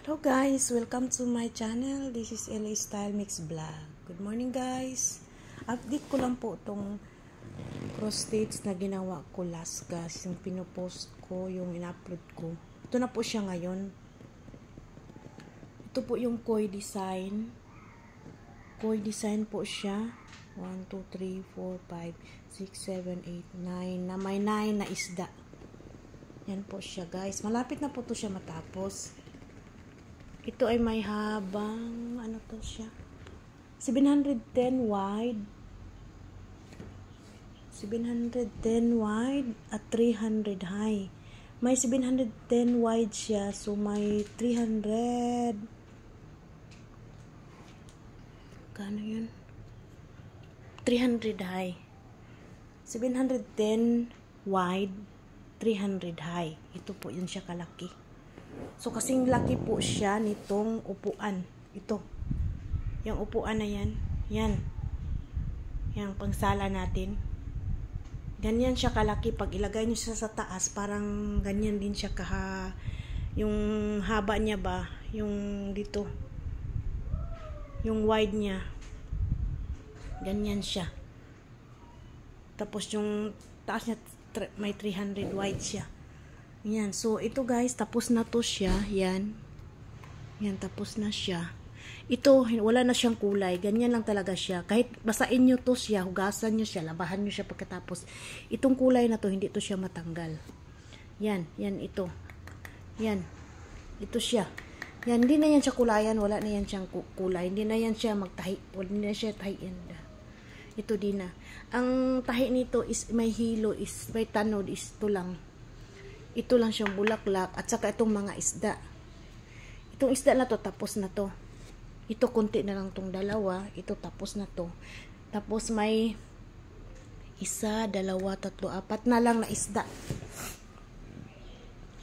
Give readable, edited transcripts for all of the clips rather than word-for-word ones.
Hello guys, welcome to my channel. This is LA Style Mix Vlog. Good morning guys. Update ko lang po itong cross stitch na ginawa ko last guys. Yung pinopost ko, yung in-upload ko. Ito na po siya ngayon. Ito po yung koi design. Koi design po siya. 1, 2, 3, 4, 5, 6, 7, 8, 9. Na may 9 na isda. Yan po siya guys. Malapit na po to siya matapos. Ito ay may habang, ano to siya? 710 wide. 710 wide at 300 high. May 710 wide siya. So, may 300. Kano yun? 300 high. 710 wide, 300 high. Ito po yun siya kalaki. So, kasing laki po siya nitong upuan. Ito. Yung upuan na yan. Yan. Yung pangsala natin. Ganyan siya kalaki. Pag ilagay nyo siya sa taas, parang ganyan din siya yung haba niya ba? Yung dito. Yung wide niya. Ganyan siya. Tapos yung taas niya, may 300 wide siya. Yan. So, ito guys, tapos na to siya. Yan. Yan, tapos na siya. Ito, wala na siyang kulay. Ganyan lang talaga siya. Kahit basain nyo to siya, hugasan nyo siya, labahan nyo siya pagkatapos. Itong kulay na to, hindi to siya matanggal. Yan. Yan, ito. Yan. Ito siya. Yan, hindi na yan siya kulayan. Wala na yan siyang kulay. Hindi na yan siya magtahi. Hindi na siya tahiin. Ito din na. Ang tahi nito is, may hilo, is, may tanod, is ito lang. Ito lang siyang bulaklak at saka itong mga isda. Itong isda na to tapos na to. Ito konti na lang tong dalawa, ito tapos na to. Tapos may 1, 2, 3, 4 na lang na isda.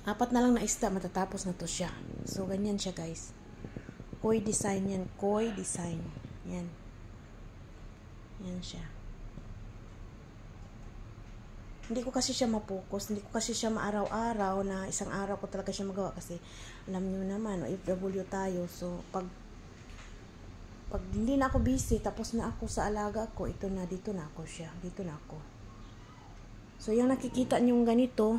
4 na lang na isda, matatapos na to siya. So ganyan siya guys. Koi design yan, koi design. Yan. Yan siya. Hindi ko kasi siya mapokus, hindi ko kasi siya maaraw-araw na isang araw ko talaga siya magawa kasi alam niyo naman, OFW tayo. So, pag hindi na ako busy, tapos na ako sa alaga ko, ito na, dito na ako siya. Dito na ako. So, yung nakikita niyong ganito,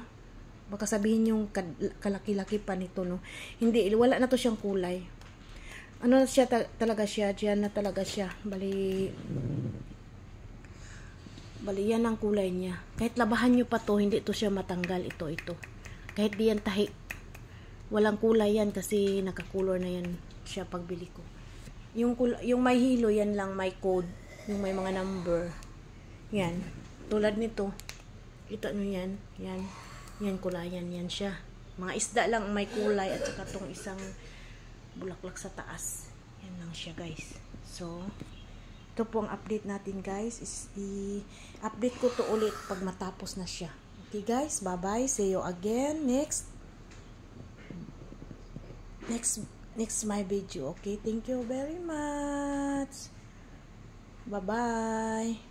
baka sabihin yung kalaki-laki pa nito, no? Hindi, wala na to siyang kulay. Ano na siya talaga siya, diyan na talaga siya. Bali yan ang kulay niya. Kahit labahan nyo pa to, hindi to siya matanggal. Ito. Kahit di yan tahi. Walang kulay yan kasi nakakulor na yan siya pagbili ko. Yung may hilo, yan lang may code. Yung may mga number. Yan. Tulad nito. Ito nyo yan. Yan. Yan kulayan. Yan siya. Mga isda lang may kulay at saka tong isang bulaklak sa taas. Yan lang siya guys. So, ito po ang update natin guys. I-update ko to ulit pag matapos na siya. Okay guys, bye bye. See you again next my video. Okay, thank you very much. Bye bye.